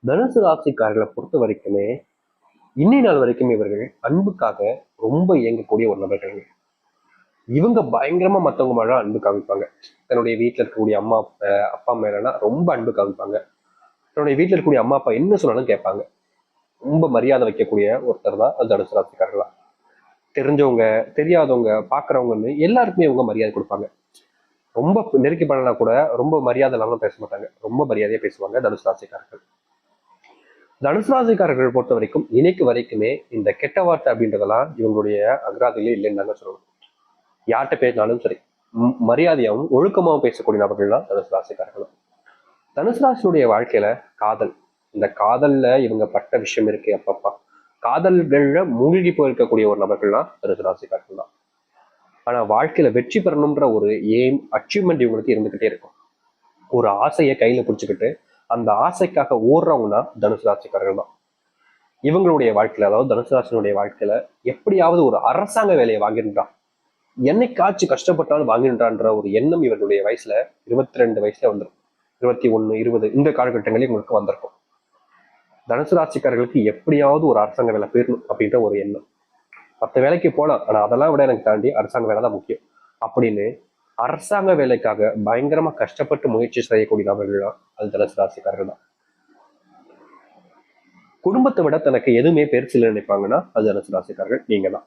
தனுசு ராசிக்காரர்களை பொறுத்த வரைக்குமே இன்னை நாள் வரைக்குமே இவர்கள் அன்புக்காக ரொம்ப இயங்கக்கூடிய ஒரு நபர்கள். இவங்க பயங்கரமா மத்தவங்க மேல அன்பு காமிப்பாங்க. தன்னுடைய வீட்டுல இருக்கக்கூடிய அப்பா மேலனா ரொம்ப அன்பு காமிப்பாங்க. தன்னுடைய வீட்டுல இருக்கக்கூடிய அம்மா அப்பா என்ன சொன்னாலும் கேட்பாங்க. ரொம்ப மரியாதை வைக்கக்கூடிய ஒருத்தர் தான் அது தனுசு ராசிக்காரர்களா. தெரிஞ்சவங்க தெரியாதவங்க பாக்குறவங்கன்னு எல்லாருக்குமே இவங்க மரியாதை கொடுப்பாங்க. ரொம்ப நெருக்கி பண்ணனா கூட ரொம்ப மரியாதை இல்லாம பேச மாட்டாங்க. ரொம்ப மரியாதையா பேசுவாங்க தனுசு ராசிக்காரர்கள். தனுசு ராசிக்காரர்கள் பொறுத்த வரைக்கும் இன்னைக்கு வரைக்குமே இந்த கெட்ட வார்த்தை அப்படின்றதெல்லாம் இவங்களுடைய அகராதிலே இல்லைன்னு தாங்க சொல்லணும். யார்கிட்ட பேசினாலும் சரி மரியாதையாகவும் ஒழுக்கமாகவும் பேசக்கூடிய நபர்கள்லாம் தனுசு ராசிக்காரர்கள். தனுசு ராசியுடைய வாழ்க்கையில காதல், இந்த காதல்ல இவங்க பட்ட விஷயம் இருக்கு. அப்பப்பா காதல்கள்ல மூழ்கி போயிருக்கக்கூடிய ஒரு நபர்கள்லாம் தனுசு ராசிக்காரர்கள் தான். ஆனா வாழ்க்கையில வெற்றி பெறணும்ன்ற ஒரு எய்ம் அச்சீவ்மெண்ட் இவங்களுக்கு இருந்துகிட்டே இருக்கும். ஒரு ஆசையை கையில பிடிச்சுக்கிட்டு அந்த ஆசைக்காக ஓடுறவங்கன்னா தனுசு ராசிக்காரர்கள் தான். இவங்களுடைய வாழ்க்கையில, அதாவது தனுசு ராசினுடைய வாழ்க்கையில எப்படியாவது ஒரு அரசாங்க வேலையை வாங்கிட்டான், என்னைக்காச்சும் கஷ்டப்பட்டாலும் வாங்கின்றான்ற ஒரு எண்ணம் இவர்களுடைய வயசுல 22 வயசுல வந்துடும். 21, 20 இந்த காலகட்டங்களில் உங்களுக்கு வந்திருக்கும். தனுசு ராசிக்காரர்களுக்கு எப்படியாவது ஒரு அரசாங்க வேலை போயிடணும் அப்படின்ற ஒரு எண்ணம். 10 வேலைக்கு போகலாம், ஆனா அதெல்லாம் விட எனக்கு தாண்டி அரசாங்க வேலை தான் முக்கியம் அப்படின்னு அரசாங்க வேலைக்காக பயங்கரமா கஷ்டப்பட்டு முயற்சி செய்யக்கூடிய நபர்கள் அது தனுசு ராசிக்காரர்கள் தான். குடும்பத்தை விட தனக்கு எதுவுமே பெருசு நினைப்பாங்கன்னா அது தனுசு ராசிக்காரர்கள் நீங்க தான்.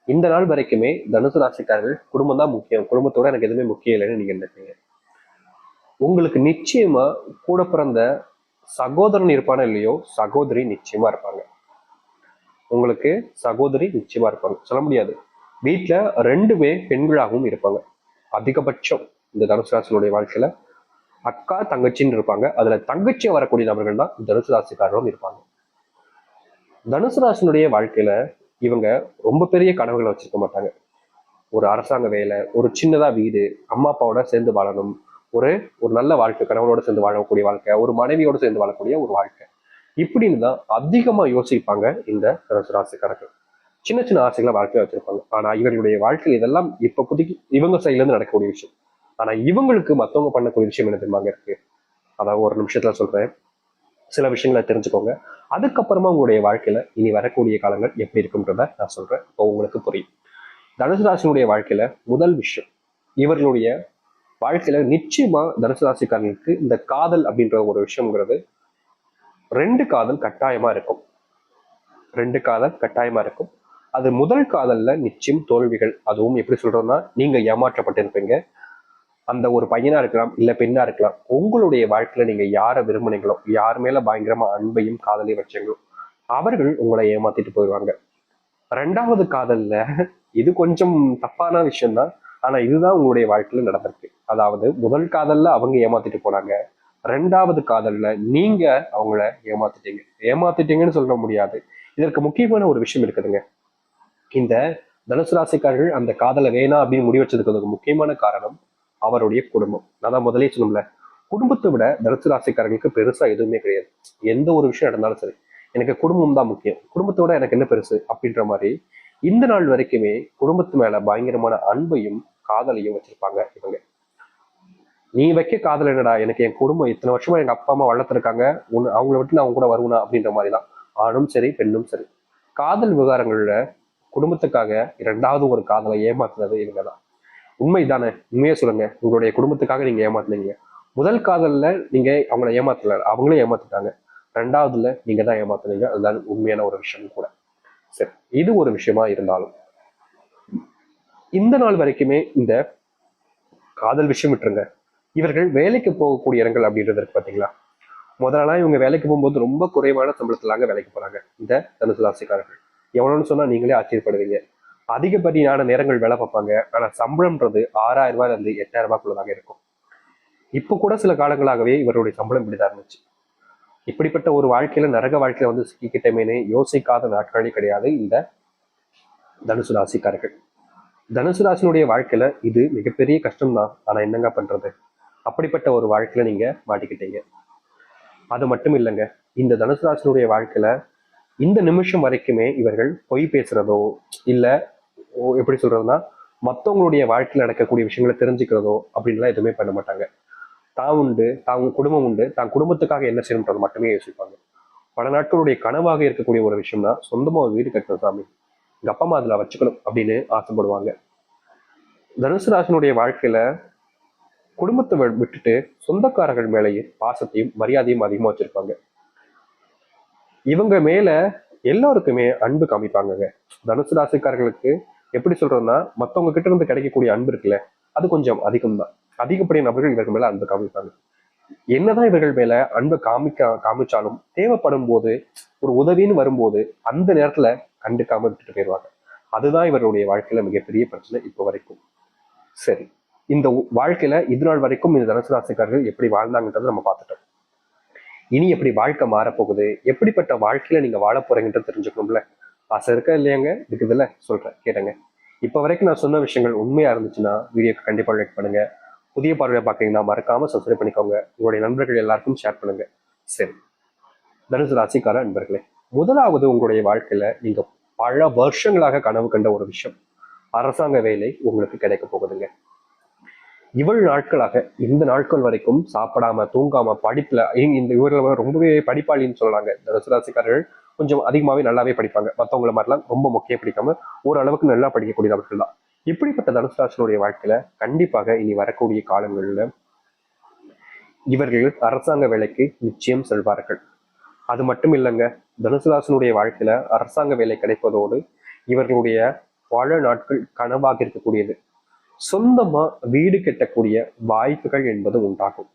இந்த நாள் வரைக்குமே தனுசு ராசிக்காரர்கள் குடும்பம் தான் முக்கியம், குடும்பத்தோட எனக்கு எதுவுமே முக்கியம் இல்லைன்னு நீங்க நினைப்பீங்க. உங்களுக்கு நிச்சயமா கூட பிறந்த சகோதரன் இருப்பானோ இல்லையோ, சகோதரி நிச்சயமா இருப்பாங்க. உங்களுக்கு சகோதரி நிச்சயமா இருப்பாங்க, சொல்ல முடியாது. வீட்டுல 2 பெண்களாகவும் இருப்பாங்க அதிகபட்சம். இந்த தனுசு ராசினுடைய வாழ்க்கையில அக்கா தங்கச்சின்னு இருப்பாங்க. அதுல தங்கச்சியா வரக்கூடிய நபர்கள் தான் தனுசு ராசிக்காரர்களும் இருப்பாங்க. தனுசு ராசினுடைய வாழ்க்கையில இவங்க ரொம்ப பெரிய கனவுகளை வச்சிருக்க மாட்டாங்க. ஒரு அரசாங்க வேலை, ஒரு சின்னதா வீடு, அம்மா அப்பாவோட சேர்ந்து வாழணும், ஒரு ஒரு நல்ல வாழ்க்கை, கணவனோட சேர்ந்து வாழக்கூடிய வாழ்க்கை, ஒரு மனைவியோட சேர்ந்து வாழக்கூடிய ஒரு வாழ்க்கை, இப்படின்னு தான் அதிகமா யோசிப்பாங்க இந்த தனுசு ராசிக்காரர்கள். சின்ன சின்ன ஆசைகளை வாழ்க்கையை வச்சிருப்பாங்க. ஆனா இவர்களுடைய வாழ்க்கையில் இதெல்லாம் இப்ப புதுக்கி இவங்க சைட்ல இருந்து நடக்கக்கூடிய விஷயம். ஆனா இவங்களுக்கு மத்தவங்க பண்ணக்கூடிய விஷயம் என்ன தெரியுமாங்க இருக்கு. அதாவது ஒரு நிமிஷத்துல சொல்றேன், சில விஷயங்களை தெரிஞ்சுக்கோங்க. அதுக்கப்புறமா உங்களுடைய வாழ்க்கையில இனி வரக்கூடிய காலங்கள் எப்படி இருக்குன்றத நான் சொல்றேன், இப்போ உங்களுக்கு புரியும். தனுசு ராசினுடைய வாழ்க்கையில முதல் விஷயம், இவர்களுடைய வாழ்க்கையில நிச்சயமா தனுசு ராசிக்காரர்களுக்கு இந்த காதல் அப்படின்ற ஒரு விஷயம்ங்கிறது 2 காதல் கட்டாயமா இருக்கும். 2 காதல் கட்டாயமா இருக்கும். அது முதல் காதல்ல நிச்சயம் தோல்விகள். அதுவும் எப்படி சொல்றோம்னா, நீங்க ஏமாற்றப்பட்டிருப்பீங்க. அந்த ஒரு பையனா இருக்கலாம், இல்ல பெண்ணா இருக்கலாம். உங்களுடைய வாழ்க்கையில நீங்க யாரை விரும்பினீங்களோ, யார் மேல பயங்கரமா அன்பையும் காதலையும் வச்சீங்களோ, அவர்கள் உங்களை ஏமாத்திட்டு போயிடுவாங்க. 2வது காதல்ல இது கொஞ்சம் தப்பான விஷயம் தான். ஆனா இதுதான் உங்களுடைய வாழ்க்கையில நடந்திருக்கு. அதாவது முதல் காதல்ல அவங்க ஏமாத்திட்டு போனாங்க, 2வது காதல்ல நீங்க அவங்கள ஏமாத்திட்டீங்க. ஏமாத்திட்டீங்கன்னு சொல்ல முடியாது. இதற்கு முக்கியமான ஒரு விஷயம் இருக்குதுங்க. இந்த தனுசு ராசிக்காரர்கள் அந்த காதலை வேணாம் அப்படின்னு முடிவு வச்சதுக்கு முக்கியமான காரணம் அவருடைய குடும்பம். நான் தான் முதலே சொன்னோம்ல, குடும்பத்தை விட தனுசு ராசிக்காரர்களுக்கு பெருசா எதுவுமே கிடையாது. எந்த ஒரு விஷயம் நடந்தாலும் சரி, எனக்கு குடும்பம் தான் முக்கியம், குடும்பத்தோட எனக்கு என்ன பெருசு அப்படின்ற மாதிரி இந்த நாள் வரைக்குமே குடும்பத்து மேல பயங்கரமான அன்பையும் காதலையும் வச்சிருப்பாங்க இவங்க. நீ வைக்க காதல் என்னடா, எனக்கு என் குடும்பம் இத்தனை வருஷமா எங்க அப்பா அம்மா வளர்த்துருக்காங்க, அவங்கள விட்டு நான் அவங்க கூட வருவேனா அப்படின்ற மாதிரிதான். ஆணும் சரி பெண்ணும் சரி, காதல் விவகாரங்கள்ல குடும்பத்துக்காக 2வது ஒரு காதலை ஏமாத்துனது இவங்க தான். உண்மைதானே? உண்மையே சொல்லுங்க, உங்களுடைய குடும்பத்துக்காக நீங்க ஏமாத்துனீங்க. முதல் காதல்ல நீங்க அவங்கள ஏமாத்தல, அவங்களே ஏமாத்திட்டாங்க. 2வதுல நீங்க தான் ஏமாத்துனீங்க. அதுதான் உண்மையான ஒரு விஷயம் கூட. சரி, இது ஒரு விஷயமா இருந்தாலும் இந்த நாள் வரைக்குமே இந்த காதல் விஷயம் விட்டுருங்க. இவர்கள் வேலைக்கு போகக்கூடிய இடங்கள் அப்படின்றது இருக்கு பாத்தீங்களா. முதலெல்லாம் இவங்க வேலைக்கு போகும்போது ரொம்ப குறைவான சம்பளத்திலாங்க வேலைக்கு போறாங்க இந்த தனுசு ராசிக்காரர்கள். எவ்வளவுன்னு சொன்னா நீங்களே ஆச்சரியப்படுவீங்க. அதிகப்படியான நேரங்கள் வேலை பார்ப்பாங்க. ஆனா சம்பளம்ன்றது 6000 ரூபாயில இருந்து 8000 ரூபாய்க்குள்ளதாக இருக்கும். இப்ப கூட சில காலங்களாகவே இவருடைய சம்பளம் இப்படிதான் இருந்துச்சு. இப்படிப்பட்ட ஒரு வாழ்க்கையில நரக வாழ்க்கையில வந்து சிக்கிக்கிட்டமேனே யோசிக்காத நாட்களே கிடையாது இந்த தனுசு ராசிக்காரர்கள். தனுசு ராசினுடைய வாழ்க்கையில இது மிகப்பெரிய கஷ்டம் தான். ஆனா என்னங்க பண்றது, அப்படிப்பட்ட ஒரு வாழ்க்கையில நீங்க மாட்டிக்கிட்டீங்க. அது மட்டும் இல்லைங்க, இந்த தனுசு ராசினுடைய வாழ்க்கையில இந்த நிமிஷம் வரைக்குமே இவர்கள் பொய் பேசுறதோ இல்ல எப்படி சொல்றதுன்னா மத்தவங்களுடைய வாழ்க்கையில் நடக்கக்கூடிய விஷயங்களை தெரிஞ்சுக்கிறதோ அப்படின்லாம் எதுவுமே பண்ண மாட்டாங்க. தான் உண்டு, தான் குடும்பம் உண்டு, தான் குடும்பத்துக்காக என்ன செய்யணுன்றது மட்டுமே யோசிப்பாங்க. பல நாட்களுடைய கனவாக இருக்கக்கூடிய ஒரு விஷயம்னா சொந்தமா ஒரு வீடு கட்டணும் சாமி, எங்க அப்பா அம்மா அதுல வச்சுக்கணும் அப்படின்னு ஆசைப்படுவாங்க. தனுசு ராசினுடைய வாழ்க்கையில குடும்பத்தை விட்டுட்டு சொந்தக்காரர்கள் மேலேயே பாசத்தையும் மரியாதையும் அதிகமா வச்சிருப்பாங்க. இவங்க மேல எல்லாருக்குமே அன்பு காமிப்பாங்க. தனுசு ராசிக்காரர்களுக்கு எப்படி சொல்றதுன்னா, மத்தவங்க கிட்ட இருந்து கிடைக்கக்கூடிய அன்பு இருக்குல்ல, அது கொஞ்சம் அதிகம் தான். அதிகப்படியான நபர்கள் இவர்கள் மேல அன்பு காமிப்பாங்க. என்னதான் இவர்கள் மேல அன்பை காமிச்சாலும் தேவைப்படும் போது, ஒரு உதவின்னு வரும்போது அந்த நேரத்துல கண்டுக்காம விட்டுட்டு போயிடுவாங்க. அதுதான் இவருடைய வாழ்க்கையில மிகப்பெரிய பிரச்சனை இப்போ வரைக்கும். சரி, இந்த வாழ்க்கையில இது நாள் வரைக்கும் இந்த தனுசு ராசிக்காரர்கள் எப்படி வாழ்ந்தாங்கன்றதை நம்ம பார்த்துட்டோம். இனி எப்படி வாழ்க்கை மாறப்போகுது, எப்படிப்பட்ட வாழ்க்கையில நீங்க வாழ போறீங்கன்றது தெரிஞ்சுக்கணும்ல. ஆசை இருக்கா இல்லையாங்க? இருக்குதுல்ல, சொல்றேன் கேளுங்க. இப்ப வரைக்கும் நான் சொன்ன விஷயங்கள் உண்மையா இருந்துச்சுன்னா வீடியோக்கு கண்டிப்பா லைக் பண்ணுங்க. புதிய பார்வையை பார்க்கறீங்கன்னா மறக்காம சப்ஸ்கிரைப் பண்ணிக்கோங்க. உங்களுடைய நண்பர்கள் எல்லாருக்கும் ஷேர் பண்ணுங்க. சரி, தனுசு ராசிக்கார நண்பர்களே, முதலாவது உங்களுடைய வாழ்க்கையில நீங்க பல வருஷங்களாக கனவு கண்ட ஒரு விஷயம், அரசாங்க வேலை உங்களுக்கு கிடைக்க போகுதுங்க. இவ்வளவு நாட்களாக இந்த நாட்கள் வரைக்கும் சாப்பிடாம தூங்காம படிப்புல இந்த இவர்கள் ரொம்பவே படிப்பாளின்னு சொல்றாங்க. தனுசு ராசிக்காரர்கள் கொஞ்சம் அதிகமாவே நல்லாவே படிப்பாங்க. மற்றவங்கள மாதிரிலாம் ரொம்ப முக்கியம் பிடிக்காம ஓரளவுக்கு நல்லா படிக்கக்கூடிய நபர்கள் தான். இப்படிப்பட்ட தனுசு ராசினுடைய வாழ்க்கையில கண்டிப்பாக இனி வரக்கூடிய காலங்களில் இவர்கள் அரசாங்க வேலைக்கு நிச்சயம் செல்வார்கள். அது மட்டும் இல்லைங்க, தனுசு ராசினுடைய வாழ்க்கையில அரசாங்க வேலை கிடைப்பதோடு இவர்களுடைய பல நாட்கள் கனவாக இருக்கக்கூடியது சொந்தமா வீடு கட்டக்கூடிய வாய்ப்புகள் என்பது உண்டாகும்.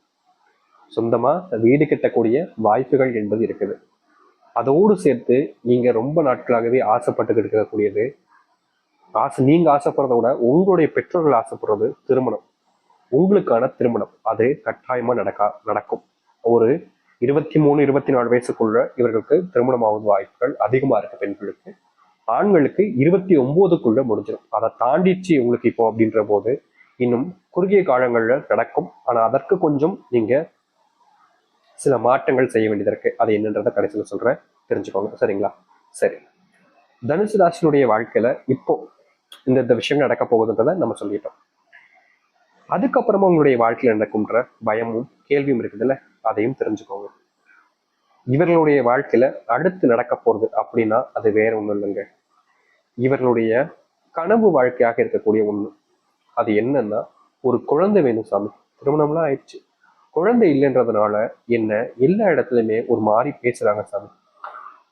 சொந்தமா வீடு கட்டக்கூடிய வாய்ப்புகள் என்பது இருக்குது. அதோடு சேர்த்து நீங்க ரொம்ப நாட்களாகவே ஆசைப்பட்டு இருக்கக்கூடியது, நீங்க ஆசைப்படுறத விட உங்களுடைய பெற்றோர்கள் ஆசைப்படுறது திருமணம். உங்களுக்கான திருமணம் அது கட்டாயமா நடக்கும். ஒரு 23 24 வயசுக்குள்ள இவர்களுக்கு திருமணம் ஆகும் வாய்ப்புகள் அதிகமா இருக்கு. பெண்களுக்கு, ஆண்களுக்கு 29க்குள்ள முடிஞ்சிடும். அதை தாண்டிச்சு உங்களுக்கு இப்போ அப்படின்ற போது இன்னும் குறுகிய காலங்கள்ல நடக்கும். ஆனா அதற்கு கொஞ்சம் நீங்க சில மாற்றங்கள் செய்ய வேண்டியது இருக்கு. அது என்னன்றதை கடைசியில் சொல்றேன், தெரிஞ்சுக்கோங்க. சரிங்களா? சரி, தனுசு ராசினுடைய வாழ்க்கையில இப்போ இந்த விஷயங்கள் நடக்க போகுதுன்றதை நம்ம சொல்லிட்டோம். அதுக்கப்புறமா உங்களுடைய வாழ்க்கையில நடக்கும்ன்ற பயமும் கேள்வியும் இருக்குதுல்ல, அதையும் தெரிஞ்சுக்கோங்க. இவர்களுடைய வாழ்க்கையில அடுத்து நடக்க போறது அப்படின்னா அது வேற ஒண்ணும் இல்லைங்க, இவர்களுடைய கனவு வாழ்க்கையாக இருக்கக்கூடிய ஒண்ணு. அது என்னன்னா, ஒரு குழந்தை வேணும் சாமி. திருமணம்லாம் ஆயிடுச்சு, குழந்தை இல்லைன்றதுனால என்ன எல்லா இடத்துலயுமே ஒரு மாதிரி பேசுறாங்க சாமி.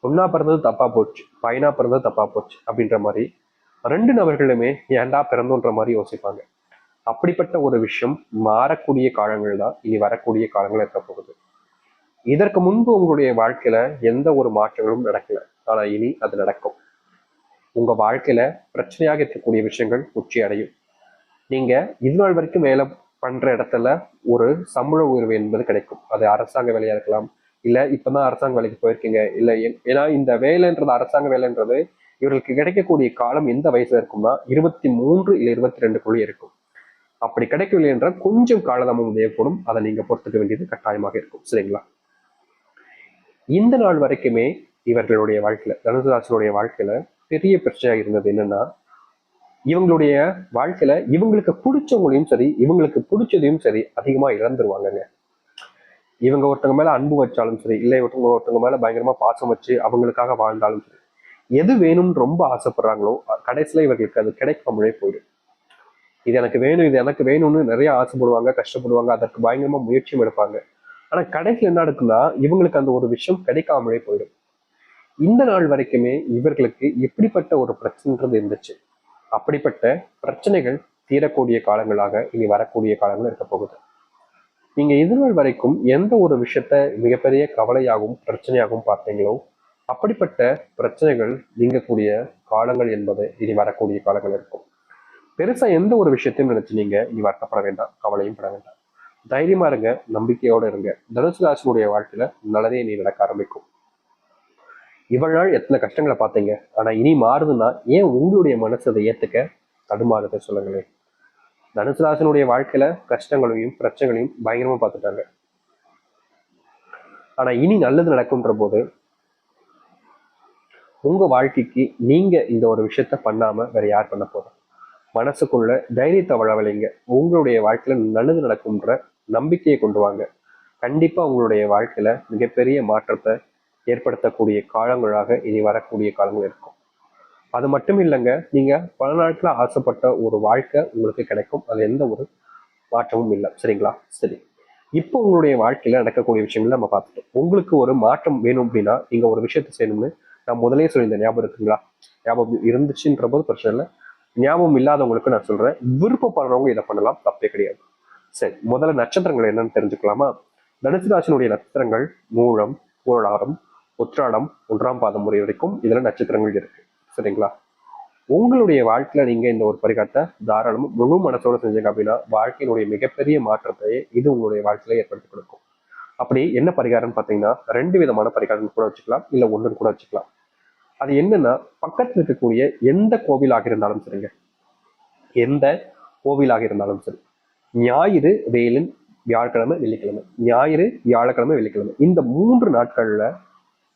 பொண்ணா பிறந்தது தப்பா போச்சு, பையனா பிறந்தது தப்பா போச்சு அப்படின்ற மாதிரி ரெண்டு நபர்களுமே ஏன்டா பிறந்தோன்ற மாதிரி யோசிப்பாங்க. அப்படிப்பட்ட ஒரு விஷயம் மாறக்கூடிய காலங்கள் தான் இனி வரக்கூடிய காலங்கள் இருக்க போகுது. இதற்கு முன்பு உங்களுடைய வாழ்க்கையில எந்த ஒரு மாற்றங்களும் நடக்கல, ஆனா இனி அது நடக்கும். உங்க வாழ்க்கையில பிரச்சனையாக இருக்கக்கூடிய விஷயங்கள் உச்சி அடையும். நீங்க இது நாள் வரைக்கும் வேலை பண்ற இடத்துல ஒரு சம்பள உயர்வு என்பது கிடைக்கும். அது அரசாங்க வேலையா இருக்கலாம், இல்ல இப்பதான் அரசாங்க வேலைக்கு போயிருக்கீங்க, இல்ல ஏன்னா இந்த வேலைன்றது அரசாங்க வேலைன்றது இவர்களுக்கு கிடைக்கக்கூடிய காலம் எந்த வயசுல இருக்கும்னா 23 இல்ல 22க்குள்ளே இருக்கும். அப்படி கிடைக்கவில்லை என்றால் கொஞ்சம் காலதாமம் தேவைப்படும். அதை நீங்க பொறுத்துக்க வேண்டியது கட்டாயமாக இருக்கும். சரிங்களா? இந்த நாள் வரைக்குமே இவர்களுடைய வாழ்க்கையில, தனுசு ராசியுடைய வாழ்க்கையில பெரிய பிரச்சனையாக இருந்தது என்னன்னா, இவங்களுடைய வாழ்க்கையில இவங்களுக்கு பிடிச்சவங்களையும் சரி இவங்களுக்கு பிடிச்சதையும் சரி அதிகமா இழந்துருவாங்கங்க. இவங்க ஒருத்தவங்க மேல அன்பு வச்சாலும் சரி, இல்லை ஒருத்தவங்க மேல பயங்கரமா பாசம் வச்சு அவங்களுக்காக வாழ்ந்தாலும் சரி, எது வேணும்னு ரொம்ப ஆசைப்படுறாங்களோ கடைசியில இவர்களுக்கு அது கிடைக்காமலே போயிடும். இது எனக்கு வேணும், இது எனக்கு வேணும்னு நிறைய ஆசைப்படுவாங்க, கஷ்டப்படுவாங்க, அதற்கு பயங்கரமா முயற்சியும் எடுப்பாங்க. ஆனா கடைசியில் என்ன நடக்குன்னா இவங்களுக்கு அந்த ஒரு விஷயம் கிடைக்காமலே போயிடும். இந்த நாள் வரைக்குமே இவர்களுக்கு எப்படிப்பட்ட ஒரு பிரச்சனைன்றது இருந்துச்சு, அப்படிப்பட்ட பிரச்சனைகள் தீரக்கூடிய காலங்களாக இனி வரக்கூடிய காலங்கள் இருக்க போகுது. நீங்க இதுநாள் வரைக்கும் எந்த ஒரு விஷயத்த மிகப்பெரிய கவலையாகவும் பிரச்சனையாகவும் பார்த்தீங்களோ அப்படிப்பட்ட பிரச்சனைகள் நீங்கக்கூடிய காலங்கள் என்பது இனி வரக்கூடிய காலங்கள் இருக்கும். பெருசா எந்த ஒரு விஷயத்தையும் நினைச்சு நீங்க இனி வருத்தப்பட வேண்டாம், கவலையும் பட வேண்டாம். தைரியமா இருங்க, நம்பிக்கையோட இருங்க. தனுசு ராசினுடைய வாழ்க்கையில நல்லதே நீ நடக்க ஆரம்பிக்கும். இவ்வளவு நாள் எத்தனை கஷ்டங்களை பார்த்தீங்க, ஆனா இனி மாறுதுன்னா ஏன் உங்களுடைய மனசு அதை ஏத்துக்க தடுமாறுது சொல்லுங்களேன். தனுசு ராசினுடைய வாழ்க்கையில கஷ்டங்களையும் பிரச்சனைகளையும் பயங்கரமா பார்த்துட்டாங்க. ஆனா இனி நல்லது நடக்கும்ன்ற போது உங்க வாழ்க்கைக்கு நீங்க இந்த ஒரு விஷயத்த பண்ணாம வேற யார் பண்ண போறோம்? மனசுக்குள்ள தைரியத்தை வளவலைங்க. உங்களுடைய வாழ்க்கையில நல்லது நடக்கும்ன்ற நம்பிக்கையை கொண்டு வாங்க. கண்டிப்பா உங்களுடைய வாழ்க்கையில மிகப்பெரிய மாற்றத்தை ஏற்படுத்தக்கூடிய காலங்களாக இனி வரக்கூடிய காலங்கள் இருக்கும். அது மட்டும் இல்லைங்க, நீங்க பல நாட்கள ஆசைப்பட்ட ஒரு வாழ்க்கை உங்களுக்கு கிடைக்கும். அது எந்த ஒரு மாற்றமும் இல்லை. சரிங்களா? சரி. இப்போ உங்களுடைய வாழ்க்கையில நடக்கக்கூடிய விஷயங்கள் நம்ம பார்த்துட்டோம். உங்களுக்கு ஒரு மாற்றம் வேணும் அப்படின்னா நீங்க ஒரு விஷயத்த செய்யணும்னு நான் முதலே சொல்லியிருந்தேன். ஞாபகம் இருக்குங்களா? ஞாபகம் இருந்துச்சுன்ற போது பிரச்சனை இல்லை. ஞாபகம் இல்லாதவங்களுக்கு நான் சொல்றேன். விருப்பப்படுறவங்க இதை பண்ணலாம், தப்பே கிடையாது. சரி, முதல்ல நட்சத்திரங்கள் என்னன்னு தெரிஞ்சுக்கலாமா? தனுசு ராசினுடைய நட்சத்திரங்கள் மூலம், பூராடம், உத்திராடம், 1ஆம் பாதம் முறை வரைக்கும் இதுல நட்சத்திரங்கள் இருக்கு. சரிங்களா? உங்களுடைய வாழ்க்கையில நீங்க இந்த ஒரு பரிகாரத்தை தாராளமும் முழு மனசோட செஞ்சீங்க அப்படின்னா வாழ்க்கையினுடைய மிகப்பெரிய மாற்றத்தை இது உங்களுடைய வாழ்க்கையில ஏற்படுத்தி கொடுக்கும். அப்படி என்ன பரிகாரம்னு பாத்தீங்கன்னா 2 விதமான பரிகாரம் கூட வச்சுக்கலாம், இல்ல ஒண்ணுன்னு கூட வச்சுக்கலாம். அது என்னன்னா, பக்கத்துல இருக்கக்கூடிய எந்த கோவிலாக இருந்தாலும் சரிங்க, எந்த கோவிலாக இருந்தாலும் சரி, ஞாயிறு, வேலன், வியாழக்கிழமை, வெள்ளிக்கிழமை, ஞாயிறு, வியாழக்கிழமை, வெள்ளிக்கிழமை, இந்த 3 நாட்கள்ல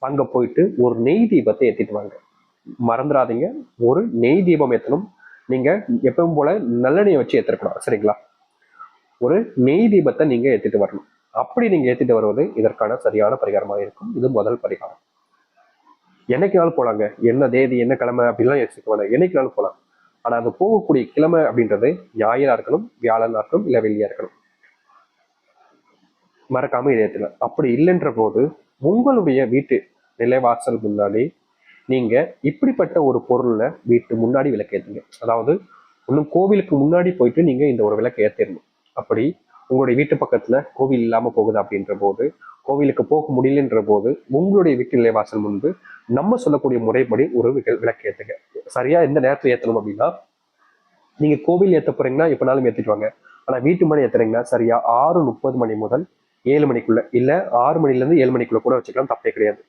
அங்க போயிட்டு ஒரு நெய் தீபத்தை ஏத்திட்டு வாங்க. மறந்துடாதீங்க, ஒரு நெய் தீபம் ஏத்தணும். நீங்க எப்பவும் போல நல்லெண்ணெயை வச்சு ஏத்திருக்கணும். சரிங்களா? ஒரு நெய் தீபத்தை நீங்க ஏத்திட்டு வரணும். அப்படி நீங்க ஏத்திட்டு வருவது இதற்கான சரியான பரிகாரமாக இருக்கும். இது முதல் பரிகாரம். என்னைக்குனாலும் போலாங்க, என்ன தேதி, என்ன கிழமை அப்படின்லாம் யோசிக்க வேண்டாம். என்னைக்குனாலும் போலாம். ஆனா அது போகக்கூடிய கிழமை அப்படின்றது ஞாயிறா இருக்கணும், வியாழனா இருக்கணும், இல்ல வெள்ளியா இருக்கணும். மறக்காம இதை ஏத்துங்க. அப்படி இல்லைன்ற போது உங்களுடைய வீட்டு நிலைவாசல் முன்னாடி நீங்க இப்படிப்பட்ட ஒரு பொருள்ல வீட்டு முன்னாடி விளக்கு ஏத்துங்க. அதாவது இன்னும் கோவிலுக்கு முன்னாடி போயிட்டு நீங்க இந்த ஒரு விளக்கு ஏத்திடணும். அப்படி உங்களுடைய வீட்டு பக்கத்துல கோவில் இல்லாம போகுது அப்படின்ற போது, கோவிலுக்கு போக முடியலன்ற போது உங்களுடைய வீட்டு நிலைவாசல் முன்பு நம்ம சொல்லக்கூடிய முறைப்படி ஒரு விளக்கு ஏத்துங்க. சரியா எந்த நேரத்துல ஏத்தணும் அப்படின்னா, நீங்க கோவில் ஏத்த போறீங்கன்னா எப்பனாலும் ஏத்திட்டு வாங்க. ஆனா வீட்டு மணி ஏத்துறீங்கன்னா சரியா 6:30 மணி முதல் 7 மணிக்குள்ள, இல்ல 6 மணில இருந்து 7 மணிக்குள்ள கூட வச்சுக்கலாம், தப்பே கிடையாது.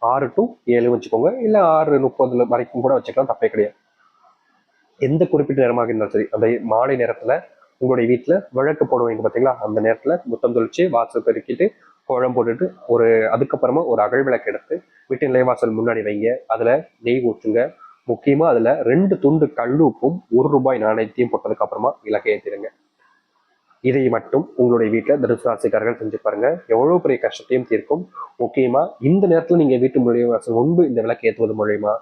6 to 7 வச்சுக்கோங்க, இல்ல 6:30 வரைக்கும் கூட வச்சுக்கலாம், தப்பே கிடையாது. எந்த குறிப்பிட்ட நேரமாக இருந்தாலும் சரி, அந்த மாலை நேரத்துல உங்களுடைய வீட்டுல விளக்கு போடுவீங்க பாத்தீங்களா, அந்த நேரத்துல முத்தம் தொளிச்சு வாசல் பெருக்கிட்டு கோலம் போட்டுட்டு அதுக்கப்புறமா ஒரு அகல் விளக்கு எடுத்து வீட்டு நிலைவாசல் முன்னாடி வைங்க. அதுல நெய் ஊற்றுங்க. முக்கியமா அதுல 2 துண்டு கல்லுப்பும் ₹1 நாணயத்தையும் போட்டதுக்கு அப்புறமா விளக்கை ஏற்றிடுங்க. இதை மட்டும் உங்களுடைய வீட்டுல தனுசு ராசிக்காரர்கள் செஞ்சு பாருங்க, எவ்வளவு பெரிய கஷ்டத்தையும் தீர்க்கும். முக்கியமா இந்த நேரத்துல நீங்க வீட்டு நிலைவாசல் முன்பு இந்த விளக்கு ஏற்றுவது மூலயமா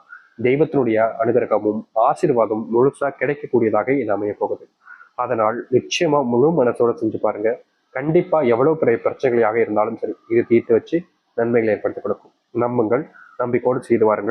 தெய்வத்தினுடைய அனுகிரகமும் ஆசீர்வாதம் முழுசா கிடைக்கக்கூடியதாக இது அமைய போகுது. அதனால் நிச்சயமா முழு மனசோட செஞ்சு பாருங்க. கண்டிப்பா எவ்வளவு பெரிய பிரச்சனைகளாக இருந்தாலும் சரி, இது தீர்த்து வச்சு நன்மைகளை ஏற்படுத்தி கொடுக்கும். நம்புங்கள், நம்பிக்கையோடு செய்து வாருங்கள்.